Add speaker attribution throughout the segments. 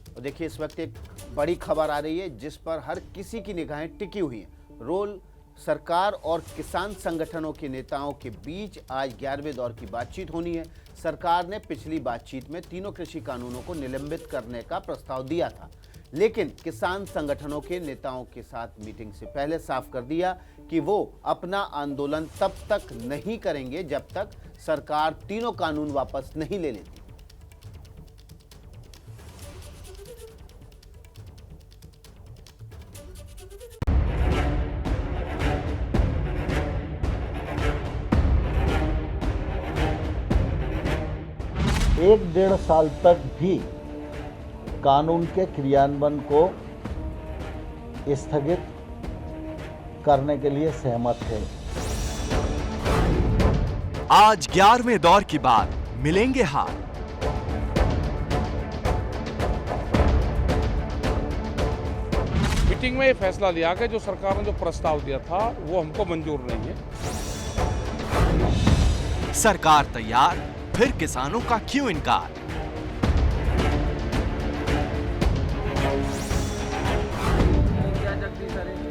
Speaker 1: और देखिए इस वक्त एक बड़ी खबर आ रही है जिस पर हर किसी की निगाहें टिकी हुई हैं। रोल सरकार और किसान संगठनों के नेताओं के बीच आज 11वें दौर की बातचीत होनी है। सरकार ने पिछली बातचीत में तीनों कृषि कानूनों को निलंबित करने का प्रस्ताव दिया था, लेकिन किसान संगठनों के नेताओं के साथ मीटिंग से पहले साफ कर दिया कि वो अपना आंदोलन तब तक नहीं करेंगे जब तक सरकार तीनों कानून वापस नहीं ले लेती।
Speaker 2: एक डेढ़ साल तक भी कानून के क्रियान्वयन को स्थगित करने के लिए सहमत है।
Speaker 3: आज 11वें दौर की बात मिलेंगे हाथ।
Speaker 4: मीटिंग में ये फैसला लिया कि जो सरकार ने जो प्रस्ताव दिया था वो हमको मंजूर नहीं है।
Speaker 3: सरकार तैयार, फिर किसानों का क्यों इनकार?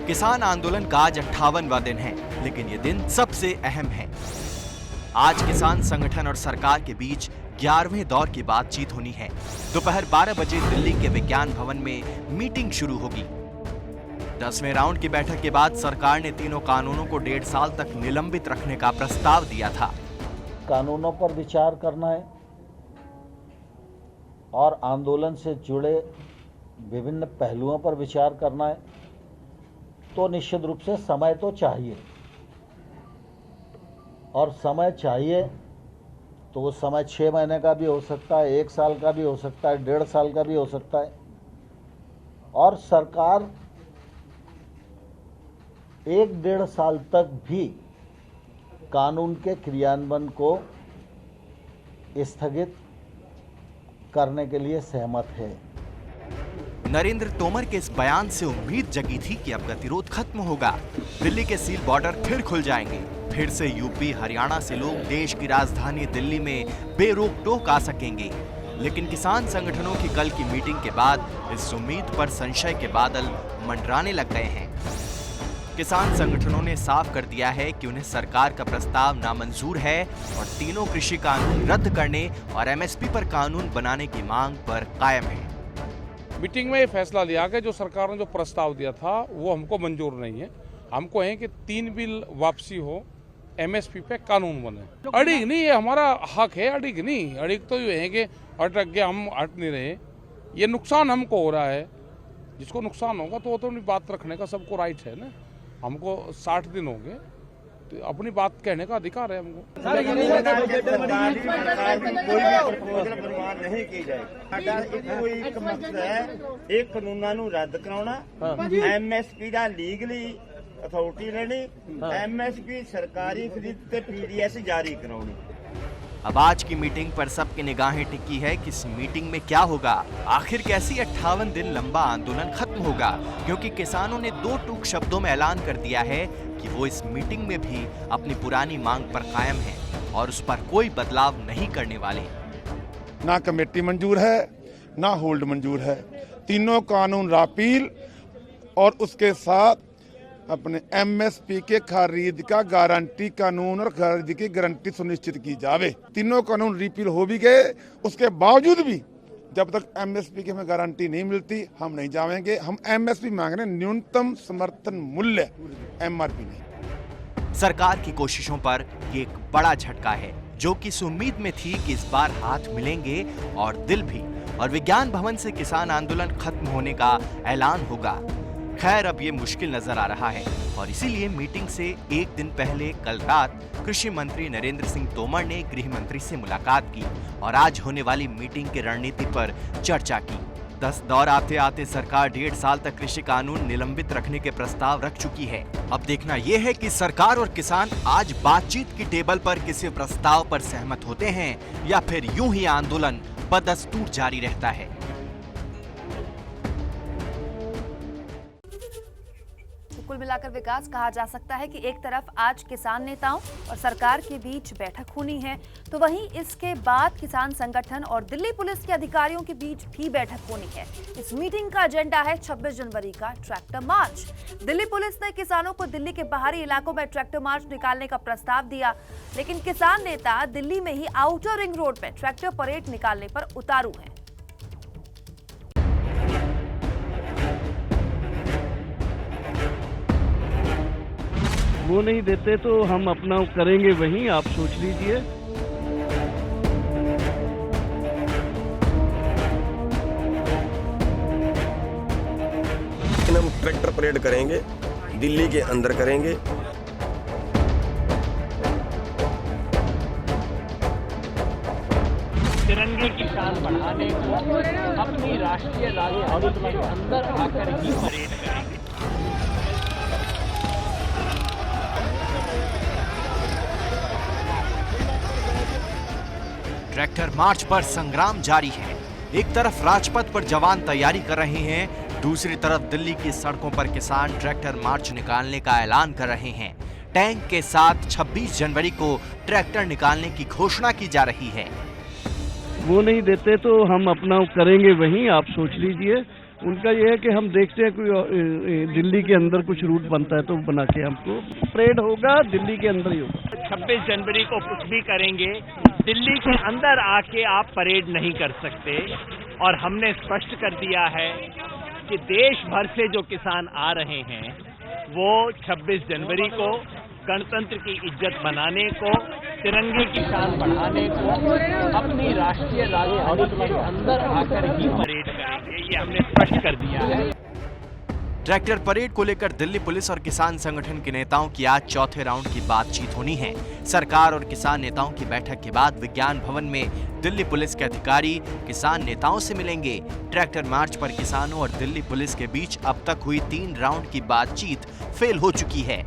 Speaker 3: किसान आंदोलन का आज 58वां दिन है, लेकिन ये दिन सबसे अहम है। आज किसान संगठन और सरकार के बीच 11वें दौर की बातचीत होनी है। दोपहर 12 बजे दिल्ली के विज्ञान भवन में मीटिंग शुरू होगी। 10वें राउंड की बैठक के बाद सरकार ने तीनों कानूनों को 1.5 साल तक निलंबित रखने का प्रस्ताव दिया था।
Speaker 2: कानूनों पर विचार करना है और आंदोलन से जुड़े विभिन्न पहलुओं पर विचार करना है, तो निश्चित रूप से समय तो चाहिए, और समय चाहिए तो वो समय 6 महीने का भी हो सकता है, 1 साल का भी हो सकता है, 1.5 साल का भी हो सकता है। और सरकार 1-1.5 साल तक भी कानून के क्रियान्वयन को स्थगित करने के लिए सहमत है।
Speaker 3: नरेंद्र तोमर के इस बयान से उम्मीद जगी थी कि अब गतिरोध खत्म होगा। दिल्ली के सील बॉर्डर फिर खुल जाएंगे। फिर से यूपी, हरियाणा से लोग देश की राजधानी दिल्ली में बेरोक टोक आ सकेंगे। लेकिन किसान संगठनों की कल की मीटिंग के बाद इस उम्मीद पर संशय के बादल मंडराने लग गए हैं। किसान संगठनों ने साफ कर दिया है कि उन्हें सरकार का प्रस्ताव नामंजूर है और तीनों कृषि कानून रद्द करने और एमएसपी पर कानून बनाने की मांग पर कायम है।
Speaker 4: मीटिंग में ये फैसला लिया कि जो सरकार ने जो प्रस्ताव दिया था वो हमको मंजूर नहीं है। हमको है कि 3 बिल वापसी हो, एमएसपी पे कानून बने। अड़िग नहीं, ये हमारा हक है। अड़िग नहीं, अड़िग तो ये है कि अटक गया, हम हट नहीं रहे। ये नुकसान हमको हो रहा है। जिसको नुकसान होगा तो वो तो अपनी बात रखने का सबको राइट है ना। हमको 60 दिन हो गए, तो अपनी बात कहने का अधिकार है हमको।
Speaker 5: कोई भी प्रपोजल प्रमाण नहीं की जाए। कोई एक मकसद है, एक कानूਨਾਂ ਨੂੰ ਰੱਦ ਕਰਾਉਣਾ, एमएसपी ਦਾ ਲੀਗਲੀ अथॉरिटी लेनी, एमएसपी सरकारी खरीद ਤੇ पीडीएस जारी कराਉਣੀ।
Speaker 3: अब आज की मीटिंग पर सबकी निगाहें टिकी है कि इस मीटिंग में क्या होगा। आखिर कैसी 58 दिन लंबा आंदोलन खत्म होगा, क्योंकि किसानों ने 2 टूक शब्दों में ऐलान कर दिया है कि वो इस मीटिंग में भी अपनी पुरानी मांग पर कायम है और उस पर कोई बदलाव नहीं करने वाले।
Speaker 6: ना कमेटी मंजूर है, ना होल्ड मंजूर है। तीनों कानून रापील और उसके साथ अपने एमएसपी के खरीद का गारंटी कानून और खरीद की गारंटी सुनिश्चित की जावे। तीनों कानून रिपील हो भी गए, उसके बावजूद भी जब तक एमएसपी की हमें गारंटी नहीं मिलती हम नहीं जाएंगे। हम एमएसपी मांग रहे हैं, न्यूनतम समर्थन मूल्य, एमआरपी नहीं।
Speaker 3: सरकार की कोशिशों पर ये एक बड़ा झटका है, जो कि इस उम्मीद में थी कि इस बार हाथ मिलेंगे और दिल भी, और विज्ञान भवन से किसान आंदोलन खत्म होने का ऐलान होगा। खैर अब ये मुश्किल नजर आ रहा है और इसीलिए मीटिंग से एक दिन पहले कल रात कृषि मंत्री नरेंद्र सिंह तोमर ने गृह मंत्री से मुलाकात की और आज होने वाली मीटिंग की रणनीति पर चर्चा की। 10 दौर आते आते सरकार 1.5 साल तक कृषि कानून निलंबित रखने के प्रस्ताव रख चुकी है। अब देखना यह है कि सरकार और किसान आज बातचीत की टेबल पर किसी प्रस्ताव पर सहमत होते हैं या फिर यूं ही आंदोलन बदस्तूर जारी रहता है।
Speaker 7: कुल मिलाकर विकास कहा जा सकता है कि एक तरफ आज किसान नेताओं और सरकार के बीच बैठक होनी है, तो वहीं इसके बाद किसान संगठन और दिल्ली पुलिस के अधिकारियों के बीच भी बैठक होनी है। इस मीटिंग का एजेंडा है 26 जनवरी का ट्रैक्टर मार्च। दिल्ली पुलिस ने किसानों को दिल्ली के बाहरी इलाकों में ट्रैक्टर मार्च निकालने का प्रस्ताव दिया, लेकिन किसान नेता दिल्ली में ही आउटर रिंग रोड में ट्रैक्टर परेड निकालने पर उतारू हैं।
Speaker 8: वो नहीं देते तो हम अपना करेंगे वहीं, आप सोच लीजिए।
Speaker 9: हम ट्रैक्टर परेड करेंगे, दिल्ली के अंदर करेंगे।
Speaker 10: तिरंगे की शान बढ़ाने को अपनी राष्ट्रीय राजधानी के अंदर आकर ही परेड करेंगे।
Speaker 3: ट्रैक्टर मार्च पर संग्राम जारी है। एक तरफ राजपथ पर जवान तैयारी कर रहे हैं, दूसरी तरफ दिल्ली की सड़कों पर किसान ट्रैक्टर मार्च निकालने का ऐलान कर रहे हैं। टैंक के साथ 26 जनवरी को ट्रैक्टर निकालने की घोषणा की जा रही है।
Speaker 8: वो नहीं देते तो हम अपना करेंगे वहीं, आप सोच लीजिए। उनका यह है कि हम देखते हैं कोई दिल्ली के अंदर कुछ रूट बनता है तो बना के हमको परेड होगा, दिल्ली के अंदर ही होगा।
Speaker 10: 26 जनवरी को कुछ भी करेंगे, दिल्ली के अंदर आके आप परेड नहीं कर सकते। और हमने स्पष्ट कर दिया है कि देश भर से जो किसान आ रहे हैं वो 26 जनवरी को गणतंत्र की इज्जत बनाने को, तिरंगे की शान बढ़ाने को अपनी राष्ट्रीय राजधानी के अंदर आकर ही परेड करेंगे। ये हमने स्पष्ट कर दिया है।
Speaker 3: ट्रैक्टर परेड को लेकर दिल्ली पुलिस और किसान संगठन के नेताओं की आज चौथे राउंड की बातचीत होनी है। सरकार और किसान नेताओं की बैठक के बाद विज्ञान भवन में दिल्ली पुलिस के अधिकारी किसान नेताओं से मिलेंगे। ट्रैक्टर मार्च पर किसानों और दिल्ली पुलिस के बीच अब तक हुई 3 राउंड की बातचीत फेल हो चुकी है।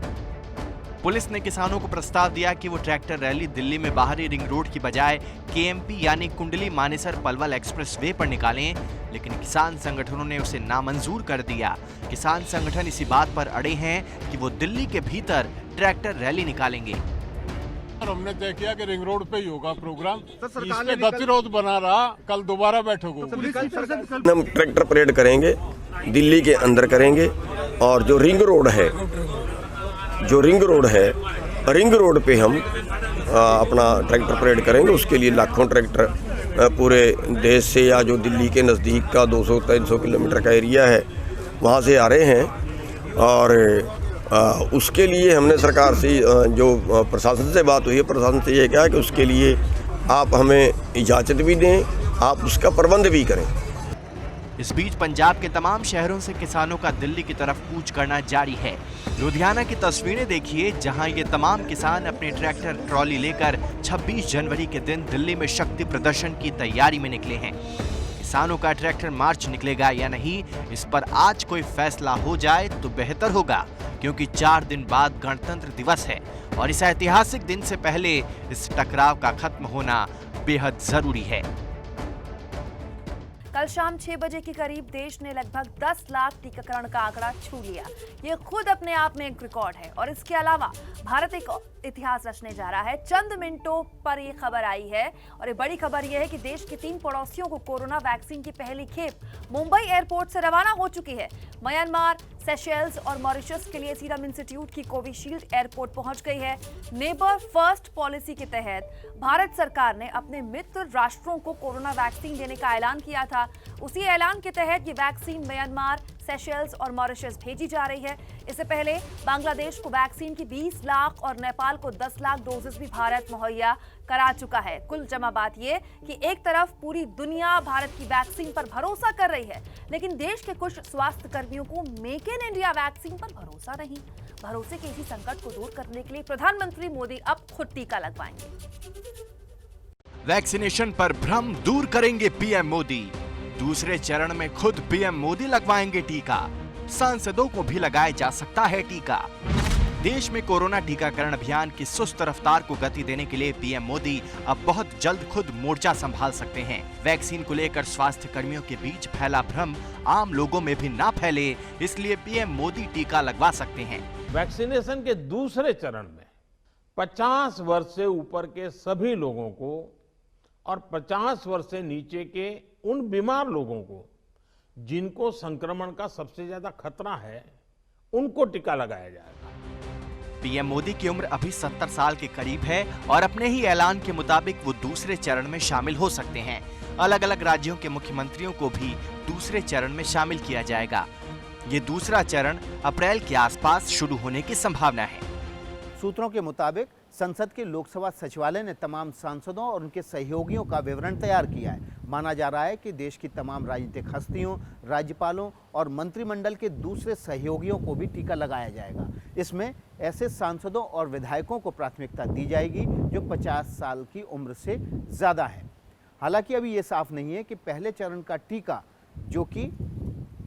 Speaker 3: पुलिस ने किसानों को प्रस्ताव दिया कि वो ट्रैक्टर रैली दिल्ली में बाहरी रिंग रोड की बजाय केएमपी यानी कुंडली मानेसर पलवल एक्सप्रेसवे पर निकालें, लेकिन किसान संगठनों ने उसे नामंजूर कर दिया। किसान संगठन इसी बात पर अड़े हैं कि वो दिल्ली के भीतर ट्रैक्टर रैली निकालेंगे।
Speaker 11: हमने तय किया कि रिंग रोड पे ही होगा प्रोग्राम, इसमें गतिरोध बना रहा, कल दोबारा बैठक होगी।
Speaker 9: हम ट्रैक्टर परेड करेंगे, दिल्ली के अंदर करेंगे। और जो रिंग रोड है रिंग रोड पे हम अपना ट्रैक्टर परेड करेंगे। उसके लिए लाखों ट्रैक्टर पूरे देश से या जो दिल्ली के नज़दीक का 200-300 किलोमीटर का एरिया है वहाँ से आ रहे हैं। और उसके लिए हमने सरकार से जो प्रशासन से बात हुई है, प्रशासन से ये कहा है कि उसके लिए आप हमें इजाज़त भी दें, आप उसका प्रबंध भी करें।
Speaker 3: इस बीच पंजाब के तमाम शहरों से किसानों का दिल्ली की तरफ कूच करना जारी है। लुधियाना की तस्वीरें देखिए, जहां ये तमाम किसान अपने ट्रैक्टर ट्रॉली लेकर 26 जनवरी के दिन दिल्ली में शक्ति प्रदर्शन की तैयारी में निकले हैं। किसानों का ट्रैक्टर मार्च निकलेगा या नहीं, इस पर आज कोई फैसला हो जाए तो बेहतर होगा, क्योंकि 4 दिन बाद गणतंत्र दिवस है और इस ऐतिहासिक दिन से पहले इस टकराव का खत्म होना बेहद जरूरी है।
Speaker 7: कल शाम 6 बजे के करीब देश ने लगभग 10 लाख टीकाकरण का आंकड़ा छू लिया। ये खुद अपने आप में एक रिकॉर्ड है और इसके अलावा भारत एक इतिहास रचने जा रहा है। चंद मिनटों पर ये खबर आई है और ये बड़ी खबर ये है कि देश के 3 पड़ोसियों को कोरोना वैक्सीन की पहली खेप मुंबई एयरपोर्ट से रवाना हो चुकी है। म्यांमार, सेशेल्स और मॉरिशस के लिए सीरम इंस्टीट्यूट की कोविशील्ड एयरपोर्ट पहुंच गई है। नेबर फर्स्ट पॉलिसी के तहत भारत सरकार ने अपने मित्र राष्ट्रों को कोरोना वैक्सीन देने का ऐलान किया था। उसी ऐलान के तहत ये वैक्सीन म्यांमार, सेशेल्स और मॉरिशस भेजी जा रही है। इससे पहले बांग्लादेश को वैक्सीन की 20 लाख और नेपाल को 10 लाख डोजेस भी भारत मुहैया करा चुका है। कुल जमा बात ये कि एक तरफ पूरी दुनिया भारत की वैक्सीन पर भरोसा कर रही है, लेकिन देश के कुछ स्वास्थ्य कर्मियों को मेक इन इंडिया वैक्सीन पर भरोसा नहीं। भरोसे के इसी संकट को दूर करने के लिए प्रधानमंत्री मोदी अब खुद टीका लगवाएंगे।
Speaker 3: वैक्सीनेशन पर भ्रम दूर करेंगे पीएम मोदी। दूसरे चरण में खुद पीएम मोदी लगवाएंगे टीका। सांसदों को भी लगाया जा सकता है टीका। देश में कोरोना टीकाकरण अभियान की सुस्त रफ्तार को गति देने के लिए पीएम मोदी अब बहुत जल्द खुद मोर्चा संभाल सकते हैं। वैक्सीन को लेकर स्वास्थ्य कर्मियों के बीच फैला भ्रम आम लोगों में भी ना फैले, इसलिए पीएम मोदी टीका लगवा सकते हैं।
Speaker 12: वैक्सीनेशन के दूसरे चरण में 50 वर्ष से ऊपर के सभी लोगों को और 50 वर्ष से नीचे के उन बीमार लोगों को जिनको संक्रमण का सबसे ज्यादा खतरा है, उनको टीका लगाया जाएगा।
Speaker 3: पीएम मोदी की उम्र अभी 70 साल के करीब है और अपने ही ऐलान के मुताबिक वो दूसरे चरण में शामिल हो सकते हैं। अलग अलग राज्यों के मुख्यमंत्रियों को भी दूसरे चरण में शामिल किया जाएगा। ये दूसरा चरण अप्रैल के आसपास शुरू होने की संभावना है।
Speaker 1: सूत्रों के मुताबिक संसद के लोकसभा सचिवालय ने तमाम सांसदों और उनके सहयोगियों का विवरण तैयार किया है। माना जा रहा है कि देश की तमाम राजनीतिक हस्तियों, राज्यपालों और मंत्रिमंडल के दूसरे सहयोगियों को भी टीका लगाया जाएगा। इसमें ऐसे सांसदों और विधायकों को प्राथमिकता दी जाएगी जो 50 साल की उम्र से ज़्यादा है। हालांकि अभी ये साफ नहीं है कि पहले चरण का टीका, जो कि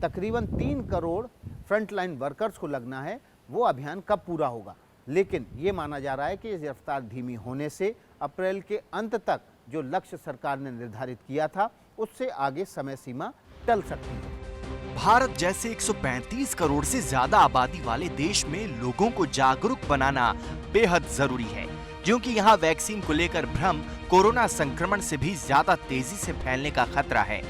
Speaker 1: तकरीबन 3 करोड़ फ्रंटलाइन वर्कर्स को लगना है, वो अभियान कब पूरा होगा। लेकिन ये माना जा रहा है कि इस रफ्तार धीमी होने से अप्रैल के अंत तक जो लक्ष्य सरकार ने निर्धारित किया था, उससे आगे समय सीमा टल सकती है।
Speaker 3: भारत जैसे 135 करोड़ से ज्यादा आबादी वाले देश में लोगों को जागरूक बनाना बेहद जरूरी है, क्योंकि यहाँ वैक्सीन को लेकर भ्रम कोरोना संक्रमण से भी ज्यादा तेजी से फैलने का खतरा है।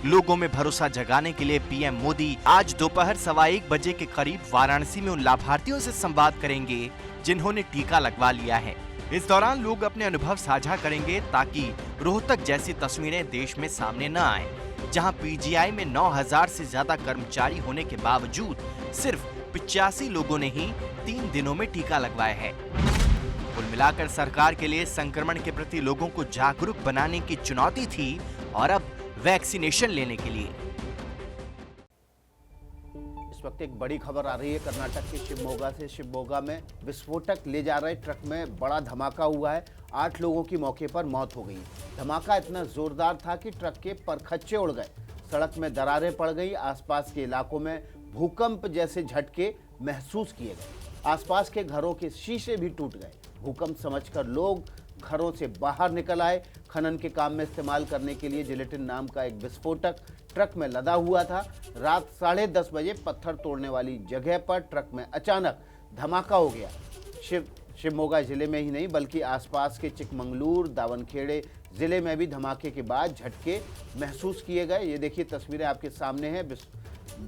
Speaker 3: लोगों में भरोसा जगाने के लिए पीएम मोदी आज दोपहर 1:15 बजे के करीब वाराणसी में उन लाभार्थियों से संवाद करेंगे जिन्होंने टीका लगवा लिया है। इस दौरान लोग अपने अनुभव साझा करेंगे ताकि रोहतक जैसी तस्वीरें देश में सामने न आए, जहां पीजीआई में 9000 से ज्यादा कर्मचारी होने के बावजूद सिर्फ 85 लोगों ने ही 3 दिनों में टीका लगवाया है। कुल मिलाकर सरकार के लिए संक्रमण के प्रति लोगों को जागरूक बनाने की चुनौती थी और अब वैक्सीनेशन लेने के लिए।
Speaker 1: इस वक्त एक बड़ी खबर आ रही है कर्नाटक के शिवमोगा से। शिवमोगा में विस्फोटक ले जा रहे ट्रक में बड़ा धमाका हुआ है। 8 लोगों की मौके पर मौत हो गई। धमाका इतना जोरदार था कि ट्रक के परखच्चे उड़ गए, सड़क में दरारें पड़ गई। आसपास के इलाकों में भूकंप जैसे झटके महसूस किए गए। आसपास के घरों के शीशे भी टूट गए। भूकंप समझकर लोग घरों से बाहर निकल आए। खनन के काम में इस्तेमाल करने के लिए जिलेटिन नाम का एक विस्फोटक ट्रक में लदा हुआ था। रात 10:30 बजे पत्थर तोड़ने वाली जगह पर ट्रक में अचानक धमाका हो गया। शिवमोगा जिले में ही नहीं बल्कि आसपास के चिकमंगलूर, दावनखेड़े जिले में भी धमाके के बाद झटके महसूस किए गए। ये देखिए तस्वीरें आपके सामने हैं।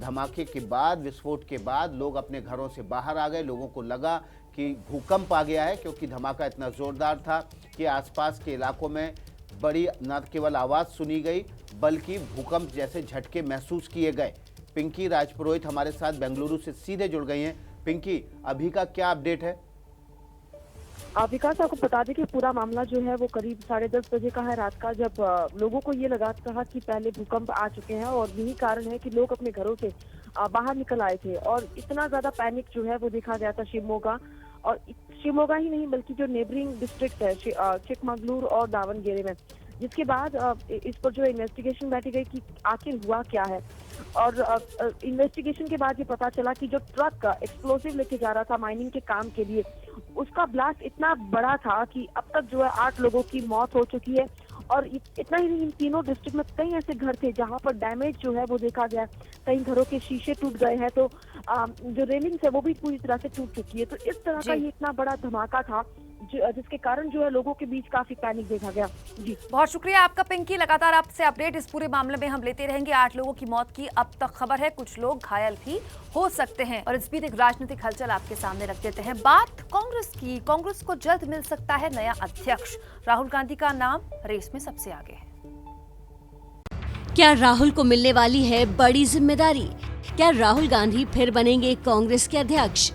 Speaker 1: धमाके के बाद, विस्फोट के बाद लोग अपने घरों से बाहर आ गए। लोगों को लगा कि भूकंप आ गया है, क्योंकि धमाका इतना जोरदार था कि आसपास के इलाकों में बड़ी न केवल आवाज़ सुनी गई बल्कि भूकंप जैसे झटके महसूस किए गए। पिंकी राजपुरोहित हमारे साथ बेंगलुरु से सीधे जुड़ गई हैं। पिंकी, अभी का क्या अपडेट है?
Speaker 13: विकास, आपको बता दें कि पूरा मामला जो है वो करीब 10:30 बजे का है रात का, जब लोगों को ये लगा था कि पहले भूकंप आ चुके हैं और यही कारण है कि लोग अपने घरों से बाहर निकल आए थे। और इतना ज्यादा पैनिक जो है वो देखा गया था शिवमोगा, और शिवमोगा ही नहीं बल्कि जो नेबरिंग डिस्ट्रिक्ट है चिकमंगलूर और दावनखेड़े में, जिसके बाद इस पर जो इन्वेस्टिगेशन बैठी गई कि आखिर हुआ क्या है। और इन्वेस्टिगेशन के बाद ये पता चला कि जो ट्रक एक्सप्लोसिव लेके जा रहा था माइनिंग के काम के लिए, उसका ब्लास्ट इतना बड़ा था कि अब तक जो है 8 लोगों की मौत हो चुकी है। और इतना ही नहीं, इन तीनों डिस्ट्रिक्ट में कई ऐसे घर थे जहां पर डैमेज जो है वो देखा गया। कई घरों के शीशे टूट गए हैं, तो जो रेलिंग्स है वो भी पूरी तरह से टूट चुकी है। तो इस तरह का ये इतना बड़ा धमाका था जिसके कारण जो है लोगों के बीच काफी पैनिक देखा गया। जी,
Speaker 7: बहुत शुक्रिया आपका पिंकी। लगातार आपसे अपडेट इस पूरे मामले में हम लेते रहेंगे। 8 लोगों की मौत की अब तक खबर है, कुछ लोग घायल भी हो सकते हैं। और इस बीच एक राजनीतिक हलचल आपके सामने रख देते हैं। बात कांग्रेस की। कांग्रेस को जल्द मिल सकता है नया अध्यक्ष। राहुल गांधी का नाम रेस में सबसे आगे है।
Speaker 14: क्या राहुल को मिलने वाली है बड़ी जिम्मेदारी? क्या राहुल गांधी फिर बनेंगे कांग्रेस के अध्यक्ष?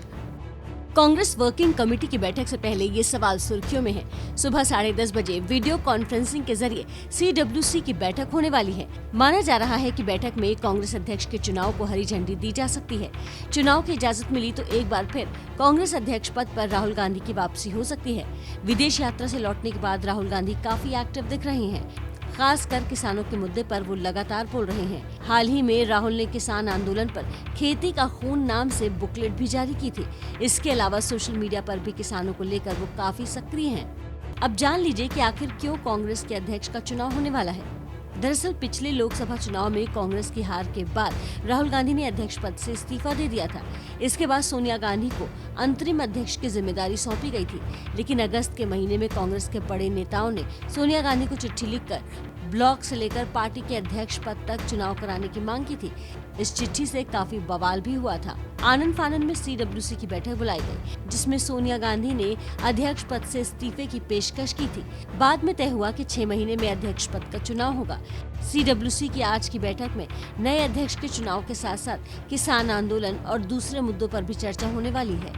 Speaker 14: कांग्रेस वर्किंग कमेटी की बैठक से पहले ये सवाल सुर्खियों में है। सुबह 10:30 बजे वीडियो कॉन्फ्रेंसिंग के जरिए CWC की बैठक होने वाली है। माना जा रहा है कि बैठक में कांग्रेस अध्यक्ष के चुनाव को हरी झंडी दी जा सकती है। चुनाव की इजाजत मिली तो एक बार फिर कांग्रेस अध्यक्ष पद पर राहुल गांधी की वापसी हो सकती है। विदेश यात्रा से लौटने के बाद राहुल गांधी काफी एक्टिव दिख रहे हैं। खासकर किसानों के मुद्दे पर वो लगातार बोल रहे हैं। हाल ही में राहुल ने किसान आंदोलन पर खेती का खून नाम से बुकलेट भी जारी की थी। इसके अलावा सोशल मीडिया पर भी किसानों को लेकर वो काफी सक्रिय हैं। अब जान लीजिए कि आखिर क्यों कांग्रेस के अध्यक्ष का चुनाव होने वाला है। दरअसल पिछले लोकसभा चुनाव में कांग्रेस की हार के बाद राहुल गांधी ने अध्यक्ष पद से इस्तीफा दे दिया था। इसके बाद सोनिया गांधी को अंतरिम अध्यक्ष की जिम्मेदारी सौंपी गई थी, लेकिन अगस्त के महीने में कांग्रेस के बड़े नेताओं ने सोनिया गांधी को चिट्ठी लिखकर ब्लॉक से लेकर पार्टी के अध्यक्ष पद तक चुनाव कराने की मांग की थी। इस चिट्ठी से काफी बवाल भी हुआ था। आनंद फानन में CWC की बैठक बुलाई गई, जिसमें सोनिया गांधी ने अध्यक्ष पद से इस्तीफे की पेशकश की थी। बाद में तय हुआ कि 6 महीने में अध्यक्ष पद का चुनाव होगा। CWC की आज की बैठक में नए अध्यक्ष के चुनाव के साथ साथ किसान आंदोलन और दूसरे मुद्दों पर भी चर्चा होने वाली है।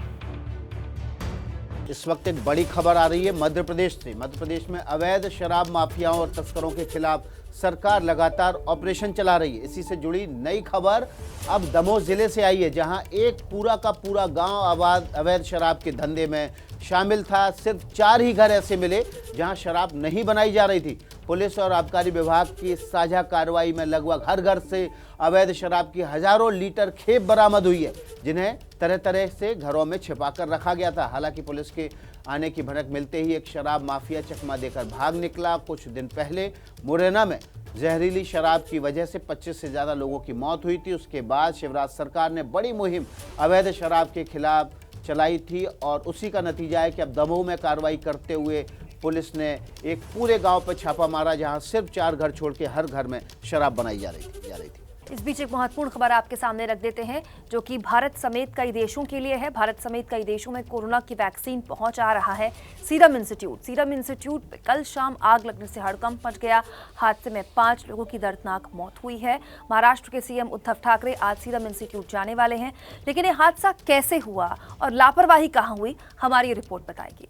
Speaker 1: इस वक्त एक बड़ी खबर आ रही है मध्य प्रदेश से। मध्य प्रदेश में अवैध शराब माफियाओं और तस्करों के खिलाफ सरकार लगातार ऑपरेशन चला रही है। इसी से जुड़ी नई खबर अब दमोह जिले से आई है, जहां एक पूरा का पूरा गांव अवैध शराब के धंधे में शामिल था। सिर्फ 4 ही घर ऐसे मिले जहां शराब नहीं बनाई जा रही थी। पुलिस और आबकारी विभाग की साझा कार्रवाई में लगभग हर घर से अवैध शराब की हजारों लीटर खेप बरामद हुई है, जिन्हें तरह तरह से घरों में छिपाकर रखा गया था। हालांकि पुलिस के आने की भनक मिलते ही एक शराब माफिया चकमा देकर भाग निकला। कुछ दिन पहले मुरैना में जहरीली शराब की वजह से 25 से ज्यादा लोगों की मौत हुई थी। उसके बाद शिवराज सरकार ने बड़ी मुहिम अवैध शराब के खिलाफ चलाई थी और उसी का नतीजा है कि अब दमोह में कार्रवाई करते हुए पुलिस ने एक पूरे गांव पर छापा मारा, जहां सिर्फ 4 घर छोड़ के हर घर में शराब बनाई जा रही थी।
Speaker 7: इस बीच एक महत्वपूर्ण खबर आपके सामने रख देते हैं, जो कि भारत समेत कई देशों के लिए है। भारत समेत कई देशों में कोरोना की वैक्सीन पहुंच आ रहा है। सीरम इंस्टीट्यूट पे कल शाम आग लगने से हड़कंप मच गया। हादसे में 5 लोगों की दर्दनाक मौत हुई है। महाराष्ट्र के CM उद्धव ठाकरे आज सीरम इंस्टीट्यूट जाने वाले हैं, लेकिन ये हादसा कैसे हुआ और लापरवाही कहाँ हुई, हमारी रिपोर्ट बताएगी।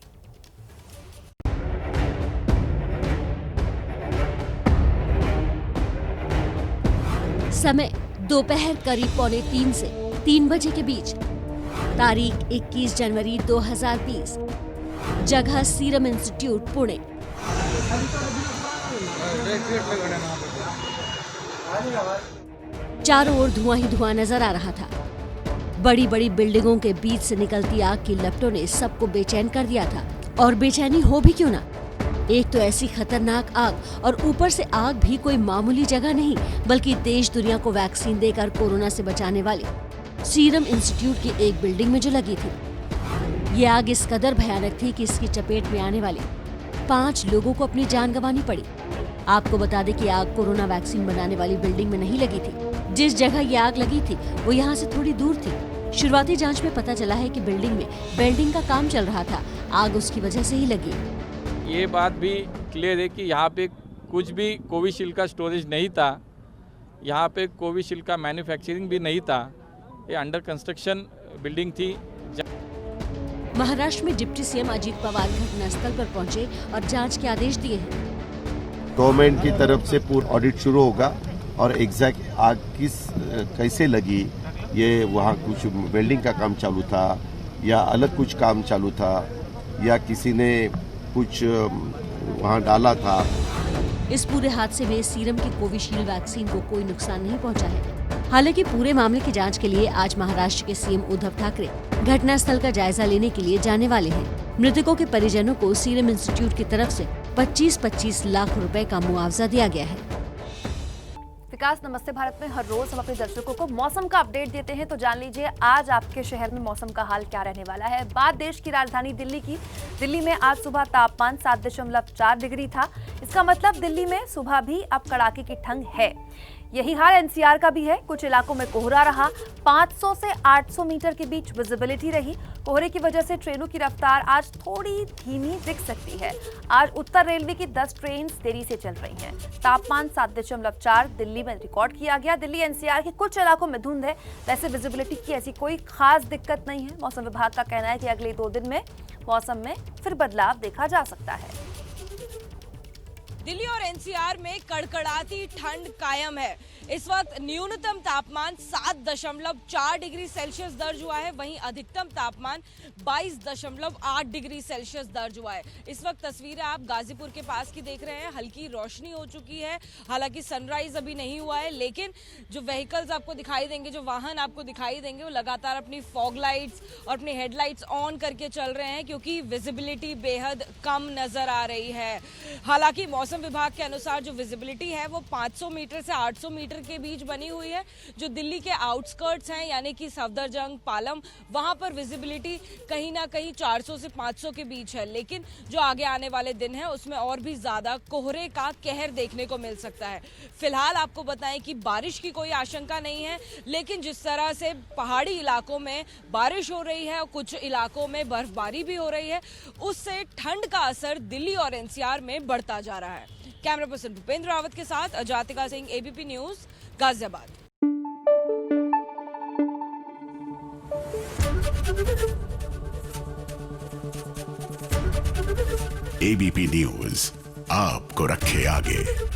Speaker 14: समय दोपहर करीब 2:45 से 3 बजे के बीच। तारीख 21 जनवरी 2020। जगह सीरम इंस्टीट्यूट पुणे। चारों ओर धुआं ही धुआं नजर आ रहा था। बड़ी बड़ी बिल्डिंगों के बीच से निकलती आग की लपटों ने सबको बेचैन कर दिया था। और बेचैनी हो भी क्यों ना, एक तो ऐसी खतरनाक आग और ऊपर से आग भी कोई मामूली जगह नहीं, बल्कि देश दुनिया को वैक्सीन देकर कोरोना से बचाने वाली सीरम इंस्टीट्यूट की एक बिल्डिंग में जो लगी थी। ये आग इस कदर भयानक थी कि इसकी चपेट में आने वाले 5 लोगों को अपनी जान गंवानी पड़ी। आपको बता दें कि आग कोरोना वैक्सीन बनाने वाली बिल्डिंग में नहीं लगी थी। जिस जगह ये आग लगी थी वो यहाँ से थोड़ी दूर थी। शुरुआती जांच में पता चला है कि बिल्डिंग में वेल्डिंग का काम चल रहा था। आग उसकी वजह से ही लगी।
Speaker 15: ये बात भी क्लियर है कि यहाँ पे कुछ भी कोविशील्ड का स्टोरेज नहीं था। यहाँ पे कोविशील्ड का मैन्युफैक्चरिंग भी नहीं था। ये अंडर कंस्ट्रक्शन बिल्डिंग थी।
Speaker 14: महाराष्ट्र में डिप्टी CM अजीत पवार घटनास्थल पर पहुंचे और जांच के आदेश दिए हैं।
Speaker 16: गवर्नमेंट की तरफ से पूरा ऑडिट शुरू होगा और एग्जैक्ट आग कैसे लगी, ये वहाँ कुछ वेल्डिंग का काम चालू था या अलग कुछ काम चालू था या किसी ने कुछ वहाँ डाला था।
Speaker 14: इस पूरे हादसे में सीरम की कोविशील्ड वैक्सीन को कोई नुकसान नहीं पहुंचा है। हालांकि पूरे मामले की जांच के लिए आज महाराष्ट्र के CM उद्धव ठाकरे घटनास्थल का जायजा लेने के लिए जाने वाले हैं। मृतकों के परिजनों को सीरम इंस्टीट्यूट की तरफ से 25-25 लाख रुपए का मुआवजा दिया गया है।
Speaker 7: विकास, नमस्ते भारत में हर रोज हम अपने दर्शकों को मौसम का अपडेट देते हैं, तो जान लीजिए आज आपके शहर में मौसम का हाल क्या रहने वाला है। बात देश की राजधानी दिल्ली की। दिल्ली में आज सुबह तापमान 7.4 डिग्री था। इसका मतलब दिल्ली में सुबह भी अब कड़ाके की ठंड है। यही हाल NCR का भी है। कुछ इलाकों में कोहरा रहा। 500 से 800 मीटर के बीच विजिबिलिटी रही। कोहरे की वजह से ट्रेनों की रफ्तार आज थोड़ी धीमी दिख सकती है। आज उत्तर रेलवे की 10 ट्रेन देरी से चल रही हैं। तापमान 7.4 दिल्ली में रिकॉर्ड किया गया। दिल्ली NCR के कुछ इलाकों में धुंध है। वैसे विजिबिलिटी की ऐसी कोई खास दिक्कत नहीं है। मौसम विभाग का कहना है कि अगले 2 दिन में मौसम में फिर बदलाव देखा जा सकता है।
Speaker 17: दिल्ली और एनसीआर में कड़कड़ाती ठंड कायम है। इस वक्त न्यूनतम तापमान 7.4 डिग्री सेल्सियस दर्ज हुआ है, वहीं अधिकतम तापमान 22.8 डिग्री सेल्सियस दर्ज हुआ है। इस वक्त तस्वीरें आप गाजीपुर के पास की देख रहे हैं। हल्की रोशनी हो चुकी है, हालांकि सनराइज अभी नहीं हुआ है, लेकिन जो व्हीकल्स आपको दिखाई देंगे, जो वाहन आपको दिखाई देंगे, वो लगातार अपनी फॉग लाइट्स और अपनी हेडलाइट्स ऑन करके चल रहे हैं, क्योंकि विजिबिलिटी बेहद कम नजर आ रही है। हालांकि मौसम विभाग के अनुसार जो विजिबिलिटी है वो 500 मीटर से 800 मीटर के बीच बनी हुई है। जो दिल्ली के आउटस्कर्ट्स हैं, यानी कि सफदरजंग, पालम, वहां पर विजिबिलिटी कहीं ना कहीं 400 से 500 के बीच है। लेकिन जो आगे आने वाले दिन है उसमें और भी ज्यादा कोहरे का कहर देखने को मिल सकता है। फिलहाल आपको बताएं कि बारिश की कोई आशंका नहीं है, लेकिन जिस तरह से पहाड़ी इलाकों में बारिश हो रही है और कुछ इलाकों में बर्फबारी भी हो रही है, उससे ठंड का असर दिल्ली और एनसीआर में बढ़ता जा रहा है। कैमरा पर्सन भूपेंद्र रावत के साथ Ajatika Singh, ABP news, Ghaziabad.
Speaker 18: ABP news आपको रखे आगे।